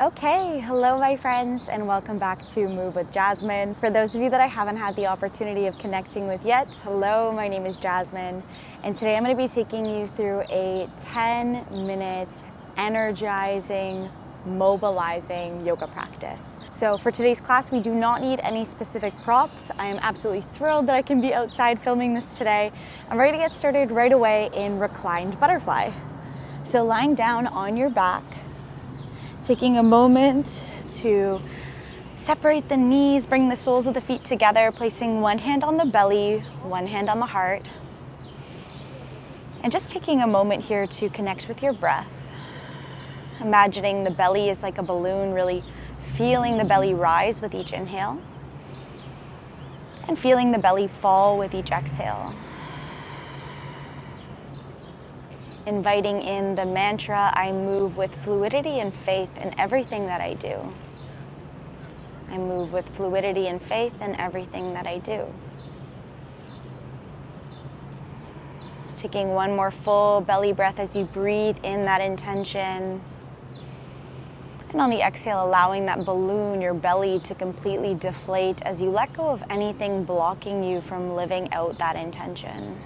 Okay, hello my friends and welcome back to Move with Jasmine. For those of you that I haven't had the opportunity of connecting with yet, hello, my name is Jasmine and today I'm going to be taking you through a 10-minute energizing, mobilizing yoga practice. So for today's class, we do not need any specific props. I am absolutely thrilled that I can be outside filming this today. I'm ready to get started right away in reclined butterfly. So lying down on your back, taking a moment to separate the knees, bring the soles of the feet together, placing one hand on the belly, one hand on the heart. And just taking a moment here to connect with your breath. Imagining the belly is like a balloon, really feeling the belly rise with each inhale and feeling the belly fall with each exhale. Inviting in the mantra, I move with fluidity and faith in everything that I do. I move with fluidity and faith in everything that I do. Taking one more full belly breath as you breathe in that intention. And on the exhale, allowing that balloon, your belly, to completely deflate as you let go of anything blocking you from living out that intention.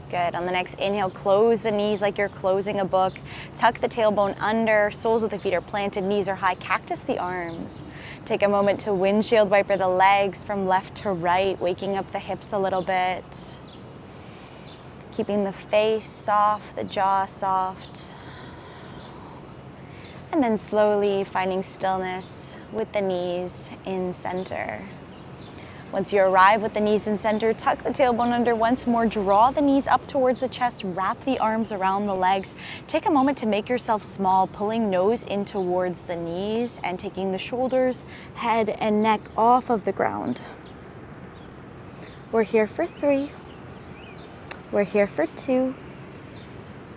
Good. On the next inhale, close the knees like you're closing a book. Tuck the tailbone under, soles of the feet are planted, knees are high, cactus the arms. Take a moment to windshield wiper the legs from left to right, waking up the hips a little bit. Keeping the face soft, the jaw soft. And then slowly finding stillness with the knees in center. Once you arrive with the knees in center, tuck the tailbone under once more, draw the knees up towards the chest, wrap the arms around the legs. Take a moment to make yourself small, pulling nose in towards the knees and taking the shoulders, head, and neck off of the ground. We're here for 3. We're here for 2.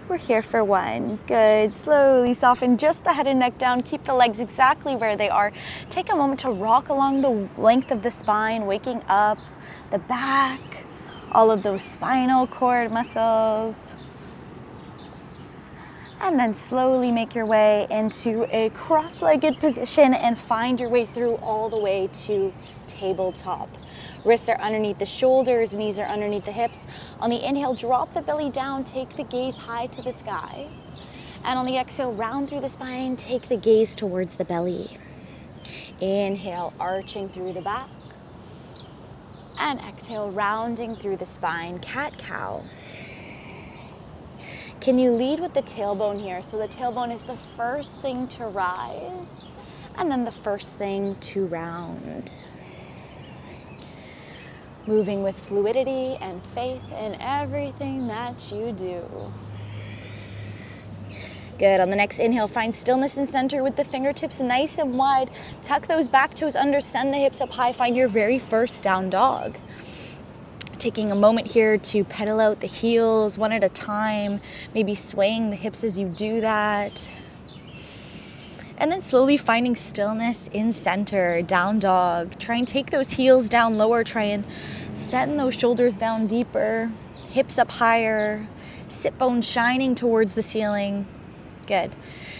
We're here for 1. Good. Slowly soften just the head and neck down. Keep the legs exactly where they are. Take a moment to rock along the length of the spine, waking up the back, all of those spinal cord muscles. And then slowly make your way into a cross-legged position and find your way through all the way to tabletop. Wrists are underneath the shoulders, knees are underneath the hips. On the inhale, drop the belly down, take the gaze high to the sky. And on the exhale, round through the spine, take the gaze towards the belly. Inhale, arching through the back. And exhale, rounding through the spine, cat-cow. Can you lead with the tailbone here? So the tailbone is the first thing to rise and then the first thing to round. Moving with fluidity and faith in everything that you do. Good. On the next inhale, find stillness in center with the fingertips nice and wide. Tuck those back toes under, send the hips up high. Find your very first down dog. Taking a moment here to pedal out the heels one at a time, maybe swaying the hips as you do that. And then slowly finding stillness in center, down dog. Try and take those heels down lower, try and send those shoulders down deeper, hips up higher, sit bones shining towards the ceiling. Good.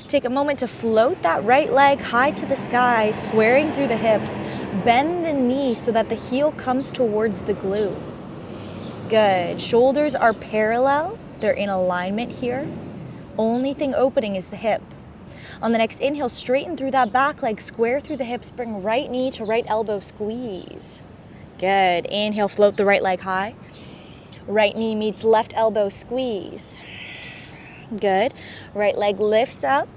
Take a moment to float that right leg high to the sky, squaring through the hips. Bend the knee so that the heel comes towards the glute. Good. Shoulders are parallel. They're in alignment here. Only thing opening is the hip. On the next inhale, straighten through that back leg, square through the hips, bring right knee to right elbow, squeeze. Good. Inhale, float the right leg high. Right knee meets left elbow, squeeze. Good. Right leg lifts up.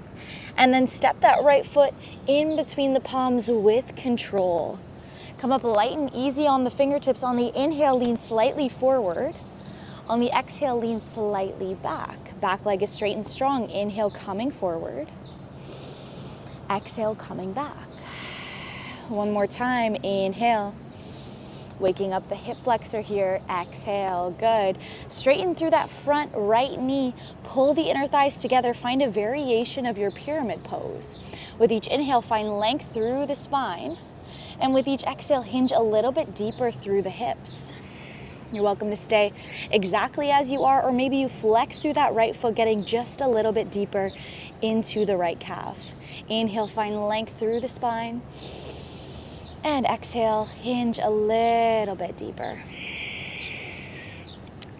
And then step that right foot in between the palms with control. Come up light and easy on the fingertips. On the inhale, lean slightly forward. On the exhale, lean slightly back. Back leg is straight and strong. Inhale, coming forward. Exhale, coming back. One more time. Inhale. Waking up the hip flexor here. Exhale. Good. Straighten through that front right knee. Pull the inner thighs together. Find a variation of your pyramid pose. With each inhale, find length through the spine. And with each exhale, hinge a little bit deeper through the hips. You're welcome to stay exactly as you are, or maybe you flex through that right foot, getting just a little bit deeper into the right calf. Inhale, find length through the spine. And exhale, hinge a little bit deeper.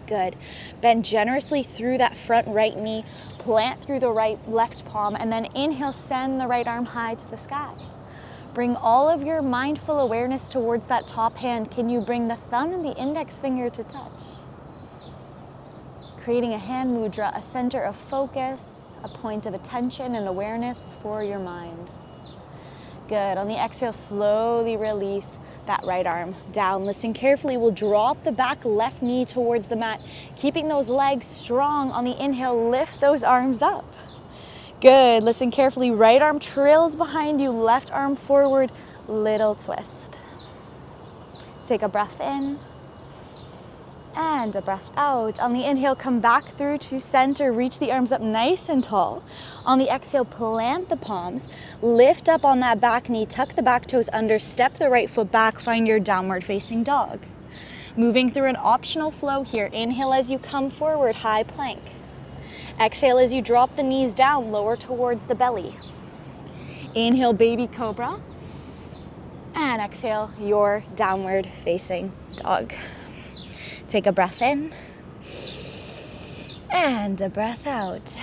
Good. Bend generously through that front right knee, plant through the left palm, and then inhale, send the right arm high to the sky. Bring all of your mindful awareness towards that top hand. Can you bring the thumb and the index finger to touch? Creating a hand mudra, a center of focus, a point of attention and awareness for your mind. Good. On the exhale, slowly release that right arm down. Listen carefully. We'll drop the back left knee towards the mat, keeping those legs strong. On the inhale, lift those arms up. Good. Listen carefully. Right arm trails behind you, left arm forward, little twist. Take a breath in and a breath out. On the inhale, come back through to center. Reach the arms up nice and tall. On the exhale, plant the palms. Lift up on that back knee. Tuck the back toes under. Step the right foot back. Find your downward facing dog. Moving through an optional flow here. Inhale as you come forward, high plank. Exhale as you drop the knees down, lower towards the belly. Inhale, baby cobra. And exhale, your downward facing dog. Take a breath in and a breath out.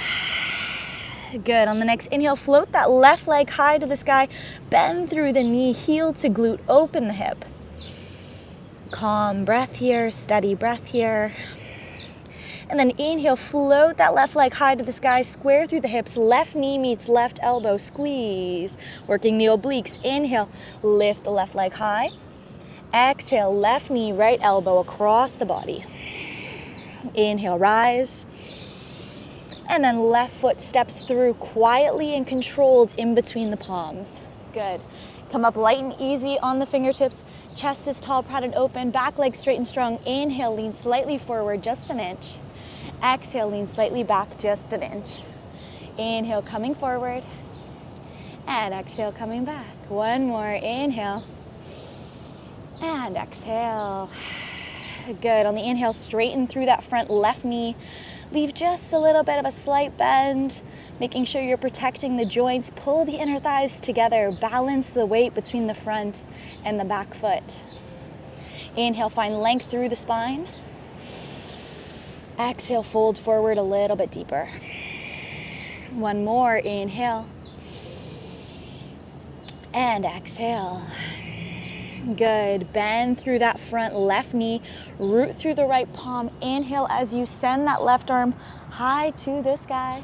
Good. On the next inhale, float that left leg high to the sky. Bend through the knee, heel to glute, open the hip. Calm breath here, steady breath here. And then inhale, float that left leg high to the sky, square through the hips, left knee meets left elbow, squeeze. Working the obliques. Inhale, lift the left leg high. Exhale, left knee, right elbow across the body. Inhale, rise. And then left foot steps through quietly and controlled in between the palms. Good. Come up light and easy on the fingertips. Chest is tall, proud and open. Back leg straight and strong. Inhale, lean slightly forward, just an inch. Exhale, lean slightly back, just an inch. Inhale, coming forward. And exhale, coming back. One more. Inhale. And exhale. Good. On the inhale, straighten through that front left knee. Leave just a little bit of a slight bend, making sure you're protecting the joints. Pull the inner thighs together. Balance the weight between the front and the back foot. Inhale, find length through the spine. Exhale, fold forward a little bit deeper. One more. Inhale. And exhale. Good. Bend through that front left knee. Root through the right palm. Inhale as you send that left arm high to the sky.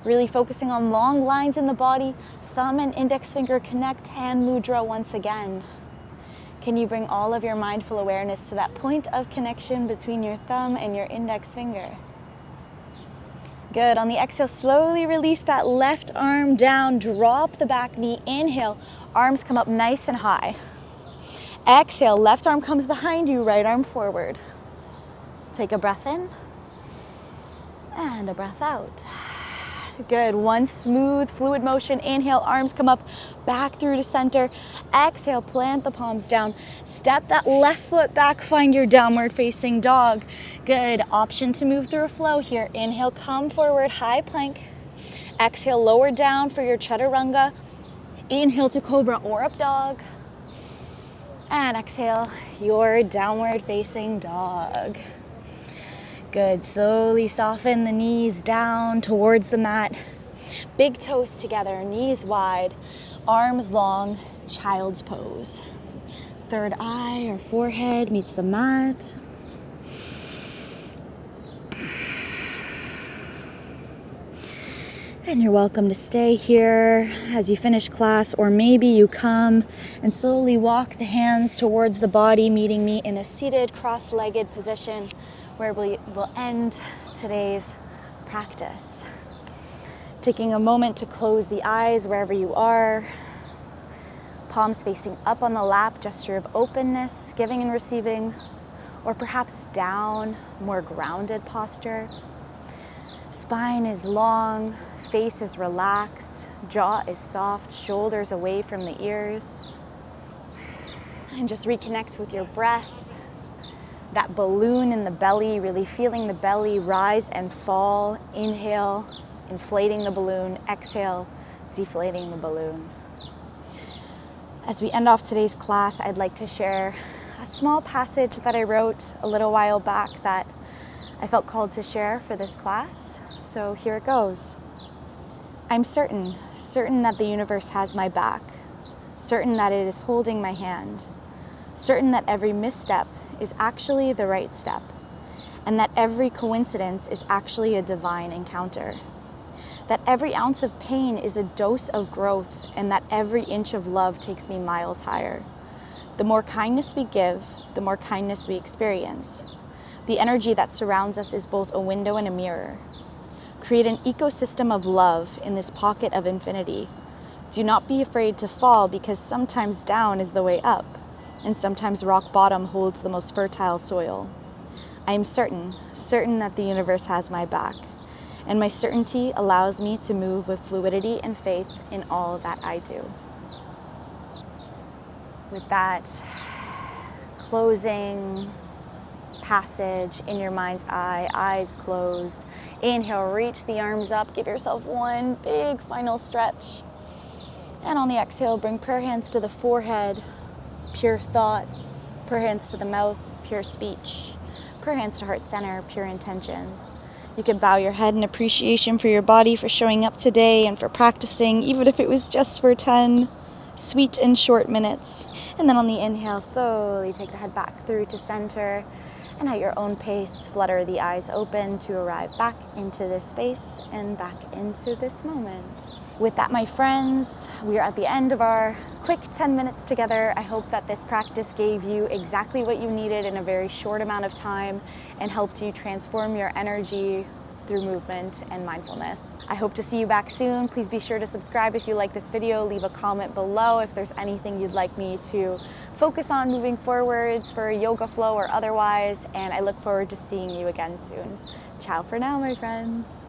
Really focusing on long lines in the body. Thumb and index finger connect. Hand mudra once again. Can you bring all of your mindful awareness to that point of connection between your thumb and your index finger? Good. On the exhale, slowly release that left arm down. Drop the back knee. Inhale. Arms come up nice and high. Exhale, left arm comes behind you, right arm forward. Take a breath in and a breath out. Good. One smooth, fluid motion. Inhale, arms come up, back through to center. Exhale, plant the palms down. Step that left foot back, find your downward facing dog. Good. Option to move through a flow here. Inhale, come forward, high plank. Exhale, lower down for your chaturanga. Inhale to cobra or up dog. And exhale, your downward facing dog. Good. Slowly soften the knees down towards the mat. Big toes together, knees wide, arms long, child's pose. Third eye or forehead meets the mat. And you're welcome to stay here as you finish class, or maybe you come and slowly walk the hands towards the body, meeting me in a seated, cross-legged position where we will end today's practice. Taking a moment to close the eyes wherever you are. Palms facing up on the lap, gesture of openness, giving and receiving, or perhaps down, more grounded posture. Spine is long, face is relaxed, jaw is soft, shoulders away from the ears. And just reconnect with your breath. that balloon in the belly, really feeling the belly rise and fall. Inhale, inflating the balloon. Exhale, deflating the balloon. As we end off today's class, I'd like to share a small passage that I wrote a little while back that I felt called to share for this class. So here it goes. I'm certain that the universe has my back, certain that it is holding my hand, certain that every misstep is actually the right step, and that every coincidence is actually a divine encounter. That every ounce of pain is a dose of growth, and that every inch of love takes me miles higher. The more kindness we give, the more kindness we experience. The energy that surrounds us is both a window and a mirror. Create an ecosystem of love in this pocket of infinity. Do not be afraid to fall, because sometimes down is the way up, and sometimes rock bottom holds the most fertile soil. I am certain that the universe has my back. And my certainty allows me to move with fluidity and faith in all that I do. With that closing passage in your mind's eye, eyes closed, inhale, reach the arms up, give yourself one big final stretch. And on the exhale, bring prayer hands to the forehead, pure thoughts, prayer hands to the mouth, pure speech, prayer hands to heart center, pure intentions. You can bow your head in appreciation for your body for showing up today and for practicing, even if it was just for 10 sweet and short minutes. And then on the inhale, slowly take the head back through to center, and at your own pace, flutter the eyes open to arrive back into this space and back into this moment. With that, my friends, we are at the end of our quick 10 minutes together. I hope that this practice gave you exactly what you needed in a very short amount of time and helped you transform your energy through movement and mindfulness. I hope to see you back soon. Please be sure to subscribe if you like this video. Leave a comment below if there's anything you'd like me to focus on moving forwards for yoga flow or otherwise. And I look forward to seeing you again soon. Ciao for now, my friends.